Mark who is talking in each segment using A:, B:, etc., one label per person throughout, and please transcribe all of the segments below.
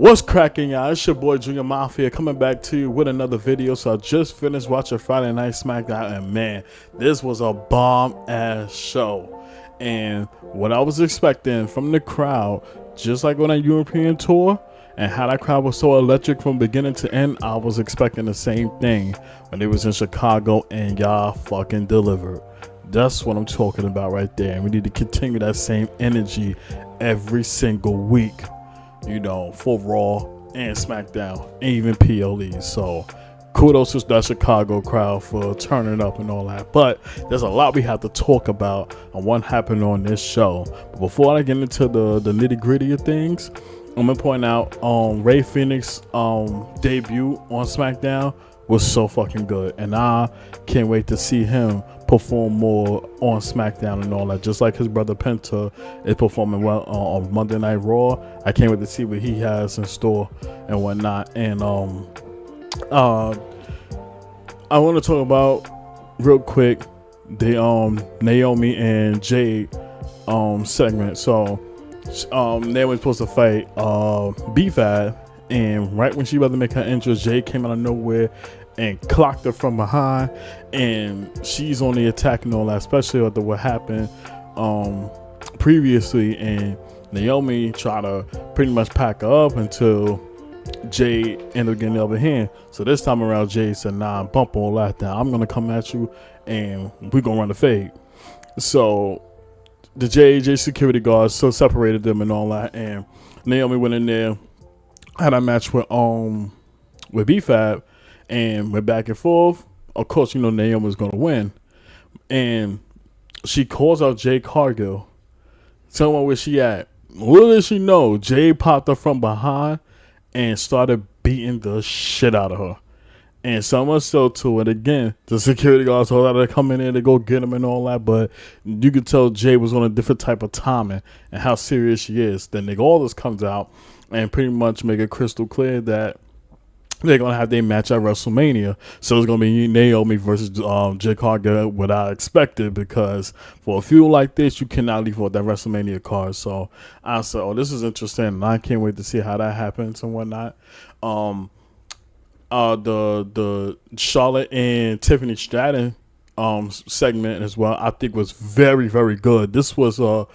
A: What's cracking, y'all? It's your boy Junior Mafia coming back to you with another video. So I just finished watching Friday Night SmackDown, and man, this was a bomb ass show. And what I was expecting from the crowd, just like on that European tour, and how that crowd was so electric from beginning to end, I was expecting the same thing when they was in Chicago, and y'all fucking delivered. That's what I'm talking about right there. And we need to continue that same energy every single week, you know, for Raw and SmackDown, and even PLE. So kudos to that Chicago crowd for turning up and all that. But there's a lot we have to talk about on what happened on this show. But before I get into the nitty gritty of things, I'm gonna point out Ray Phoenix debut on SmackDown was so fucking good, and I can't wait to see him perform more on SmackDown and all that, just like his brother Penta is performing well on Monday Night Raw. I can't wait to see what he has in store and whatnot. And I want to talk about real quick the Naomi and Jade segment. So they were supposed to fight B-Fab, and right when she was about to make her entrance, Jade came out of nowhere and clocked her from behind, and she's on the attack and all that, especially after what happened previously. And Naomi tried to pretty much pack her up until Jade ended up getting the upper hand. So this time around, Jade said, nah, bump all that down. I'm going to come at you, and we're going to run the fade. So the J security guards so separated them and all that, and Naomi went in there, had a match with B-Fab, and went back and forth. Of course, you know Naomi was going to win. And she calls out Jade Cargill. Tell her where she at. Little did she know, Jade popped her from behind and started beating the shit out of her. And so much so to it, again, the security guards told her to come in there to go get him and all that. But you could tell Jade was on a different type of timing and how serious she is. Then all this comes out and pretty much make it crystal clear that they're going to have their match at WrestleMania. So it's going to be Naomi versus Jade Cargill, what I expected, because for a feud like this, you cannot leave out that WrestleMania card. So I said, oh, this is interesting, and I can't wait to see how that happens and whatnot. The Charlotte and Tiffany Stratton segment as well, I think was very, very good. This was a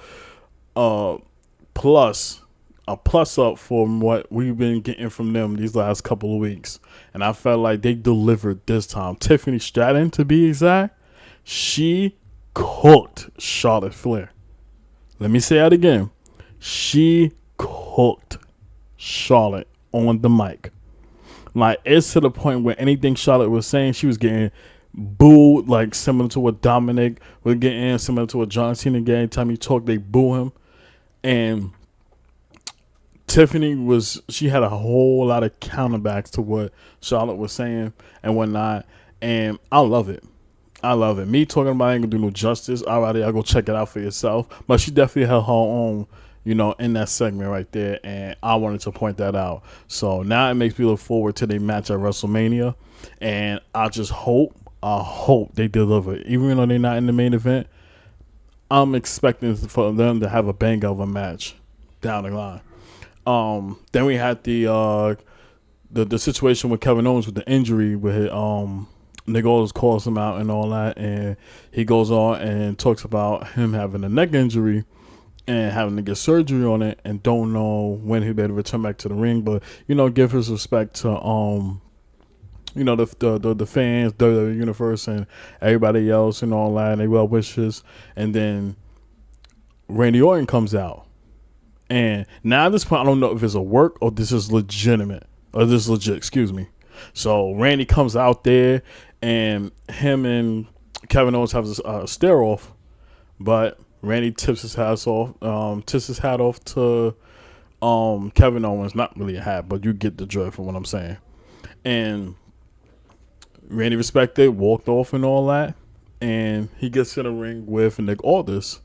A: plus up from what we've been getting from them these last couple of weeks, and I felt like they delivered this time. Tiffany Stratton, to be exact, she cooked Charlotte Flair. Let me say that again. She cooked Charlotte on the mic. Like, it's to the point where anything Charlotte was saying, she was getting booed, like similar to what Dominic was getting, similar to what John Cena getting. Anytime he talked, they boo him. And Tiffany she had a whole lot of counterbacks to what Charlotte was saying and whatnot. And I love it. I love it. Me talking about it ain't gonna do no justice. Alrighty, I'll go check it out for yourself. But she definitely held her own, you know, in that segment right there, and I wanted to point that out. So now it makes me look forward to their match at WrestleMania, and I hope they deliver. Even though they're not in the main event, I'm expecting for them to have a bang of a match down the line. Then we had the situation with Kevin Owens with the injury, where Nick Aldis calls him out and all that, and he goes on and talks about him having a neck injury and having to get surgery on it, and don't know when he'll be able to return back to the ring. But, you know, give his respect to you know, the fans, the universe, and everybody else and all that, and they well wishes. And then Randy Orton comes out, and now at this point, I don't know if it's a work or this is legitimate, or this is legit. Excuse me. So Randy comes out there, and him and Kevin Owens have a stare off, but Randy tips his hat off to Kevin Owens. Not really a hat, but you get the drift of what I'm saying. And Randy respected, walked off and all that, and he gets in a ring with Nick Aldis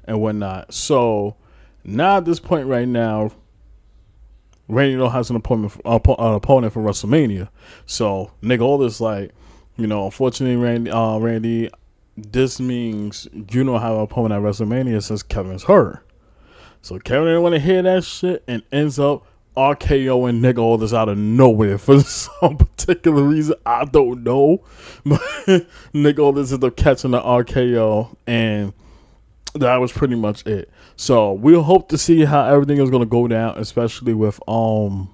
A: and whatnot. So now at this point right now, Randy don't have an opponent for WrestleMania. So Nick Aldis, like, you know, unfortunately, Randy, this means you don't have an opponent at WrestleMania since Kevin's hurt. So Kevin didn't want to hear that shit and ends up RKO and Nick Aldis out of nowhere for some particular reason. I don't know. But Nick Aldis ended up catching the RKO, and that was pretty much it. So we'll hope to see how everything is going to go down, especially with what's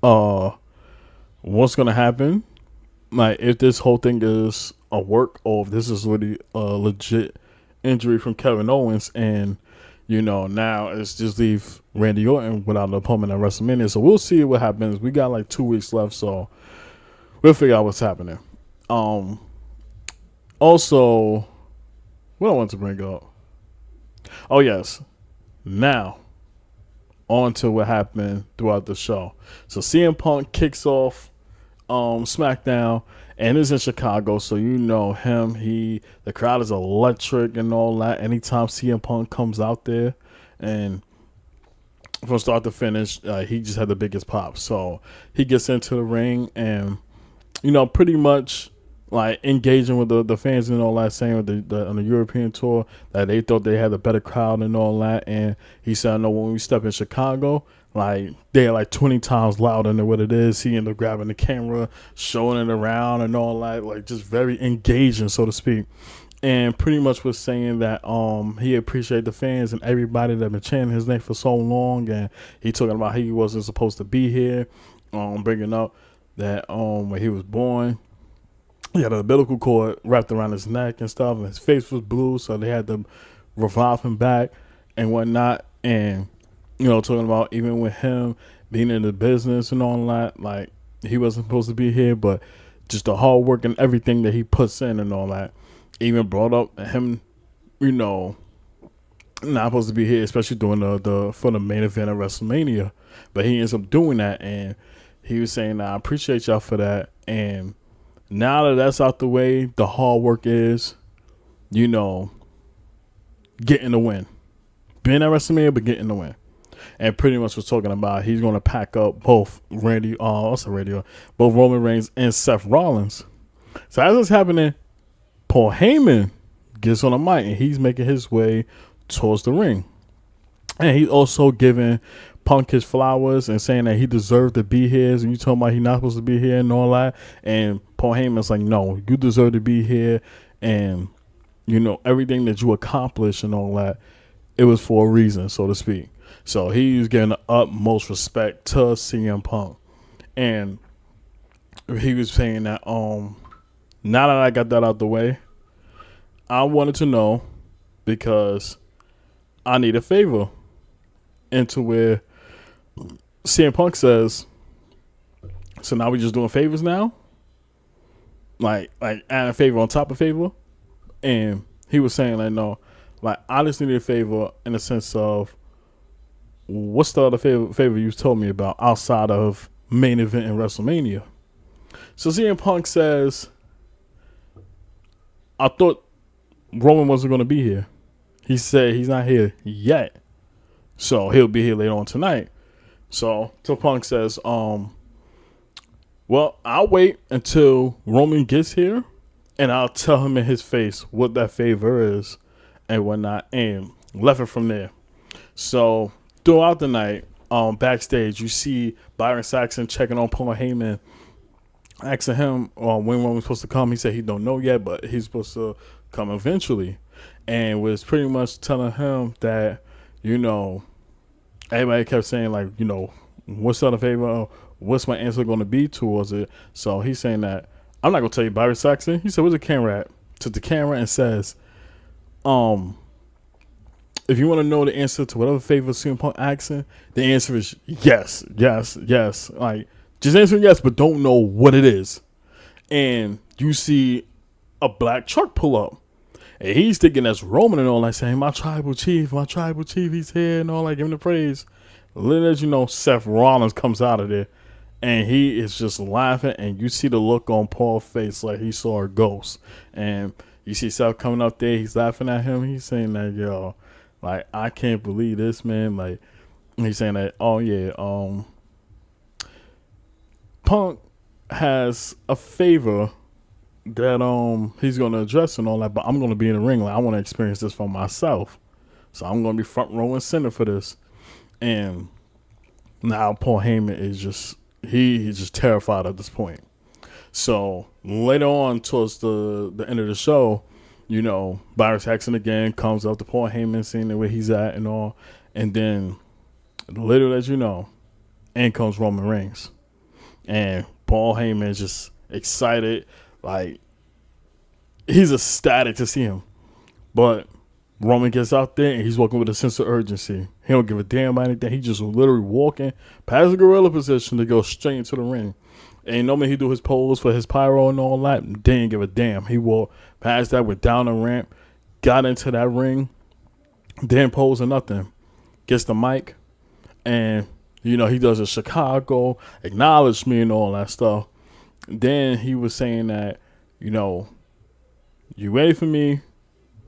A: going to happen. Like, if this whole thing is a work, or if this is really a legit injury from Kevin Owens, and now it's just leave Randy Orton without an opponent at WrestleMania. So we'll see what happens. We got like 2 weeks left, so we'll figure out what's happening. Also, what I want to bring up. Oh yes. Now, on to what happened throughout the show. So CM Punk kicks off SmackDown, and it's in Chicago, so him. The crowd is electric and all that. Anytime CM Punk comes out there, and from start to finish, he just had the biggest pop. So he gets into the ring and pretty much like engaging with the fans and all that, saying with on the European tour that they thought they had a better crowd and all that. And he said, "I know when we step in Chicago, like they're like 20 times louder than what it is." He ended up grabbing the camera, showing it around and all that, like just very engaging, so to speak. And pretty much was saying that he appreciated the fans and everybody that been chanting his name for so long, and he talking about he wasn't supposed to be here, bringing up that when he was born, he had an umbilical cord wrapped around his neck and stuff, and his face was blue, so they had to revive him back and whatnot. And talking about even with him being in the business and all that, like he wasn't supposed to be here, but just the hard work and everything that he puts in and all that. Even brought up him, not supposed to be here, especially doing the for the main event of WrestleMania, but he ends up doing that, and he was saying, "I appreciate y'all for that." And now that that's out the way, the hard work is, getting the win, being at WrestleMania, but getting the win. And pretty much was talking about he's going to pack up both both Roman Reigns and Seth Rollins. So as it's happening, Paul Heyman gets on the mic and he's making his way towards the ring. And he's also giving Punk his flowers and saying that he deserved to be here. And you talking about he's not supposed to be here and all that. And Paul Heyman's like, "No, you deserve to be here. And, everything that you accomplished and all that, it was for a reason, so to speak." So he's giving the utmost respect to CM Punk. And he was saying that, now that I got that out the way, I wanted to know, because I need a favor. Into where CM Punk says, "So now we just doing favors now? Like add a favor on top of favor?" And he was saying like, "No, like I just need a favor in the sense of, what's the other favor you told me about outside of main event in WrestleMania?" So CM Punk says, "I thought Roman wasn't going to be here." He said he's not here yet, so he'll be here later on tonight. So Punk says, "Well, I'll wait until Roman gets here, and I'll tell him in his face what that favor is and whatnot," and left it from there. So throughout the night, backstage, you see Byron Saxton checking on Paul Heyman, asking him when Roman's supposed to come. He said he don't know yet, but he's supposed to come eventually, and was pretty much telling him that, everybody kept saying like, what's the other favor? What's my answer going to be towards it? So he's saying that, "I'm not going to tell you, Byron Saxton." He said, "Where's the camera at?" Took the camera and says, "If you want to know the answer to whatever favor CM Punk asking, the answer is yes, yes, yes. Like, just answer yes, but don't know what it is." And you see a black truck pull up. And he's thinking that's Roman and all that, saying, my tribal chief, he's here and all that, giving the praise. Little as you know, Seth Rollins comes out of there, and he is just laughing, and you see the look on Paul's face like he saw a ghost. And you see Seth coming up there, he's laughing at him. He's saying that, "Yo, like, I can't believe this, man." Like, he's saying that, "Oh, yeah, Punk has a favor that he's gonna address and all that, but I'm gonna be in the ring. Like, I want to experience this for myself, so I'm gonna be front row and center for this." And Now Paul Heyman is just he's just terrified at this point. So later on, towards the end of the show, Byron Saxton again comes up to Paul Heyman, seeing where he's at and all, and then little as you know, in comes Roman Reigns, and Paul Heyman is just excited, like he's ecstatic to see him, but Roman gets out there and he's walking with a sense of urgency. He don't give a damn about anything. He just literally walking past the gorilla position to go straight into the ring. And normally he do his pose for his pyro and all that. Didn't give a damn. He walked past that, went down the ramp, got into that ring, didn't pose or nothing. Gets the mic, and he does a Chicago, acknowledge me and all that stuff. Then he was saying that, you ready for me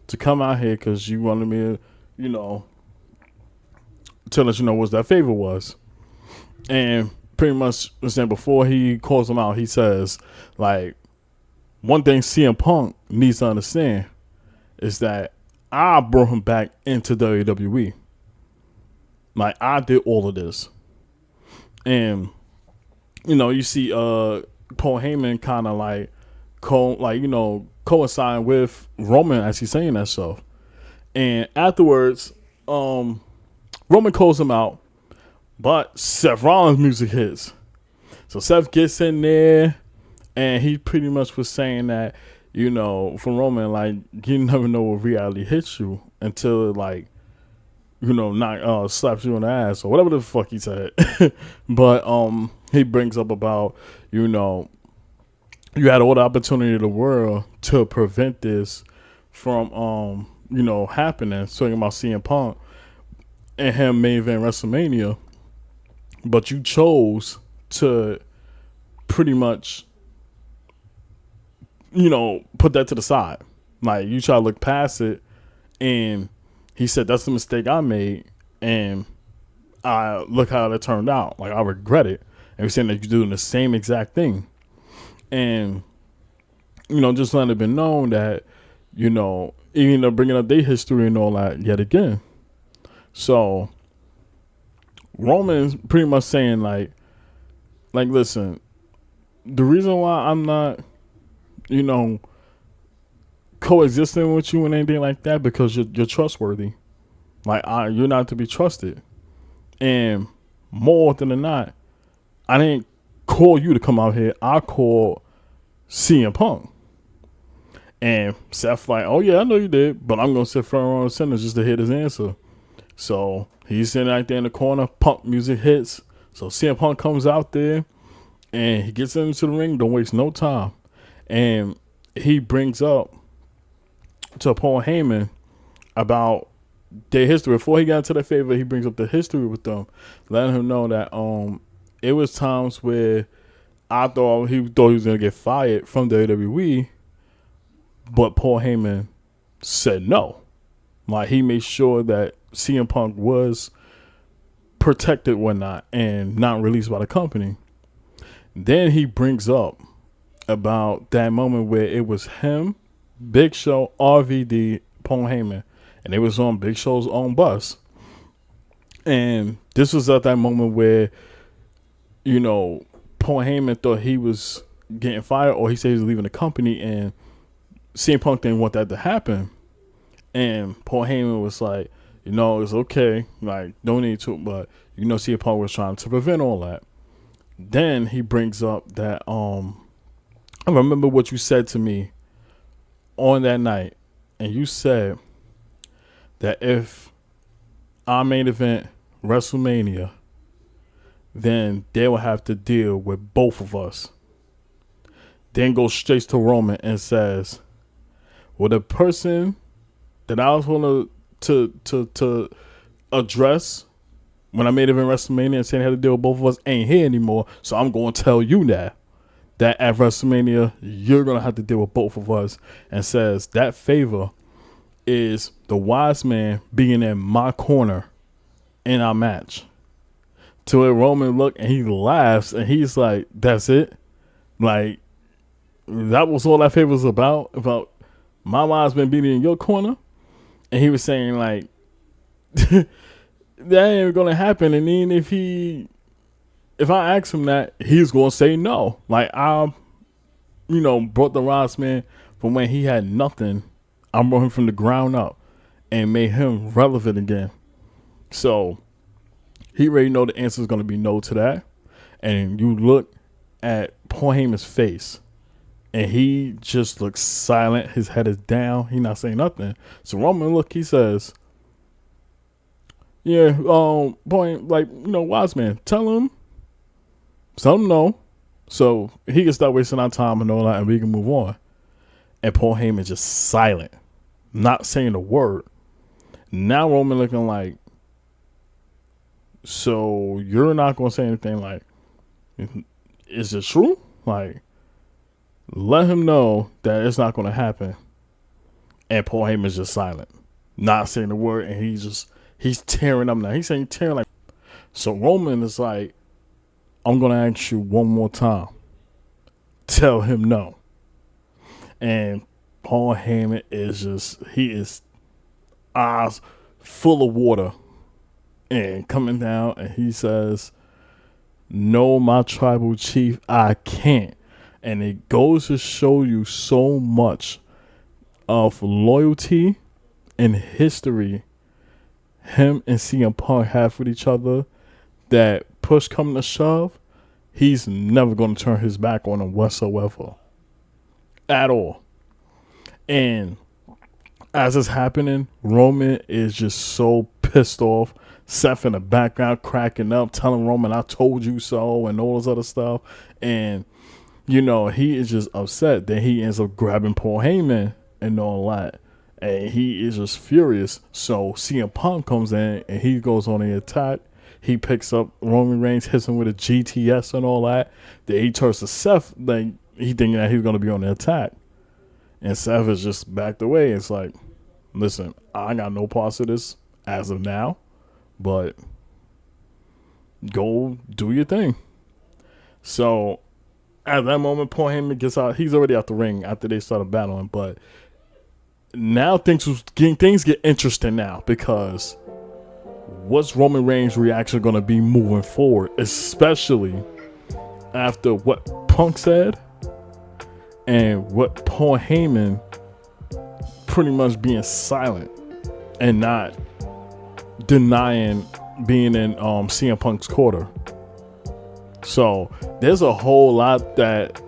A: to come out here because you wanted me to, tell us, what that favor was. And pretty much saying before he calls him out, he says, like, one thing CM Punk needs to understand is that I brought him back into WWE. Like, I did all of this. And, you see Paul Heyman kind of like, coinciding with Roman as he's saying that stuff. And afterwards, Roman calls him out, but Seth Rollins' music hits. So Seth gets in there, and he pretty much was saying that, for Roman, like, you never know what reality hits you until it, like, slaps you in the ass or whatever the fuck he said. But he brings up about, you had all the opportunity in the world to prevent this from, happening. Talking about CM Punk and him main event WrestleMania, but you chose to pretty much, put that to the side. Like, you try to look past it, and he said, that's the mistake I made, and I look how it turned out. Like, I regret it. And he's saying that you're doing the same exact thing. And, just letting it be known that, even though bringing up their history and all that yet again. So, Roman's pretty much saying, like, listen, the reason why I'm not, coexisting with you and anything like that, because you're trustworthy. Like, you're not to be trusted. And more often than not, I didn't call you to come out here. I called CM Punk. And Seth like, oh yeah, I know you did, but I'm gonna sit front row and center just to hear his answer. So he's sitting right there in the corner. Punk music hits. So CM Punk comes out there and he gets into the ring. Don't waste no time. And he brings up to Paul Heyman about their history. Before he got into their favor, he brings up the history with them, letting him know that it was times where I thought he was gonna get fired from WWE, but Paul Heyman said no. Like, he made sure that CM Punk was protected, whatnot, and not released by the company. Then he brings up about that moment where it was him, Big Show, RVD, Paul Heyman, and it was on Big Show's own bus. And this was at that moment where, Paul Heyman thought he was getting fired, or he said he was leaving the company, and CM Punk didn't want that to happen. And Paul Heyman was like, it's okay, like, don't need to, but CM Punk was trying to prevent all that. Then he brings up that I remember what you said to me on that night, and you said that if our main event WrestleMania, then they will have to deal with both of us. Then goes straight to Roman and says, well, the person that I was going to address when I made it in WrestleMania and saying I had to deal with both of us ain't here anymore. So I'm going to tell you that at WrestleMania, you're going to have to deal with both of us. And says that favor is the wise man being in my corner in our match. To where Roman look and he laughs and he's like, that's it? Like, that was all that favor was about my wise man being in your corner? And he was saying, like, that ain't gonna happen. And even if he if I ask him that, he's gonna say no. Like I, brought the Ross man from when he had nothing. I brought him from the ground up and made him relevant again. So he already know the answer is gonna be no to that. And you look at Paul Heyman's face, and he just looks silent. His head is down. He not saying nothing. So Roman look, he says, "Yeah, boy, like wise man, tell him no, so he can start wasting our time and all that, and we can move on." And Paul Heyman just silent, not saying a word. Now Roman looking like, so you're not gonna say anything? Like, is it true? Like, let him know that it's not gonna happen. And Paul Heyman's just silent, not saying a word, and he's tearing up now. He's saying tearing like. So Roman is like, I'm gonna ask you one more time. Tell him no. And Paul Heyman he is eyes full of water and coming down, and he says, "No, my tribal chief, I can't." And it goes to show you so much of loyalty and history him and CM Punk have with each other, that push coming to shove, he's never going to turn his back on him whatsoever. At all. And as it's happening, Roman is just so pissed off. Seth in the background cracking up, telling Roman, "I told you so," and all this other stuff. And, he is just upset. Then he ends up grabbing Paul Heyman and all that. And he is just furious. So CM Punk comes in and he goes on the attack. He picks up Roman Reigns, hits him with a GTS and all that. Then he turns to Seth, like he thinking that he's going to be on the attack. And Seth is just backed away. It's like, listen, I got no parts of this as of now, but go do your thing. So at that moment, Paul Heyman gets out. He's already out the ring after they started battling. But now things get interesting now, because what's Roman Reigns' reaction going to be moving forward, especially after what Punk said and what Paul Heyman pretty much being silent and not denying being in CM Punk's quarter. So there's a whole lot that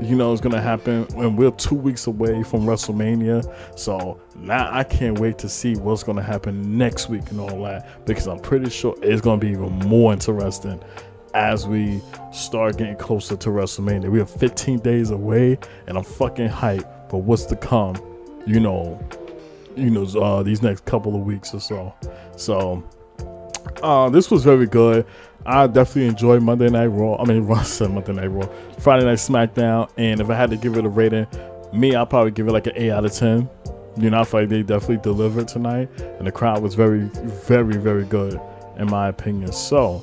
A: is going to happen, and we're 2 weeks away from WrestleMania. So now I can't wait to see what's going to happen next week and all that, because I'm pretty sure it's going to be even more interesting as we start getting closer to WrestleMania. We are 15 days away, and I'm fucking hyped for what's to come, these next couple of weeks or so. So this was very good. I definitely enjoyed Monday Night Raw. Monday Night Raw. Friday Night SmackDown. And if I had to give it a rating, I'll probably give it like an 8 out of 10. I feel like they definitely delivered tonight. And the crowd was very, very, very good, in my opinion. So,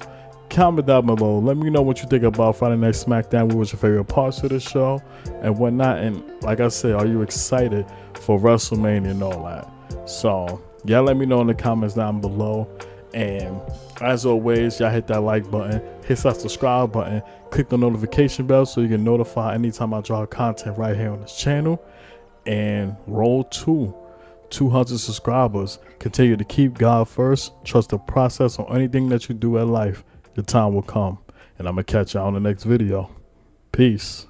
A: comment down below. Let me know what you think about Friday Night SmackDown. What was your favorite parts of the show and whatnot. And like I said, are you excited for WrestleMania and all that? So, let me know in the comments down below. And as always, y'all hit that like button, hit that subscribe button, click the notification bell so you get notified anytime I drop content right here on this channel. And roll to 200 subscribers. Continue to keep God first. Trust the process on anything that you do in life. Your time will come. And I'm going to catch y'all on the next video. Peace.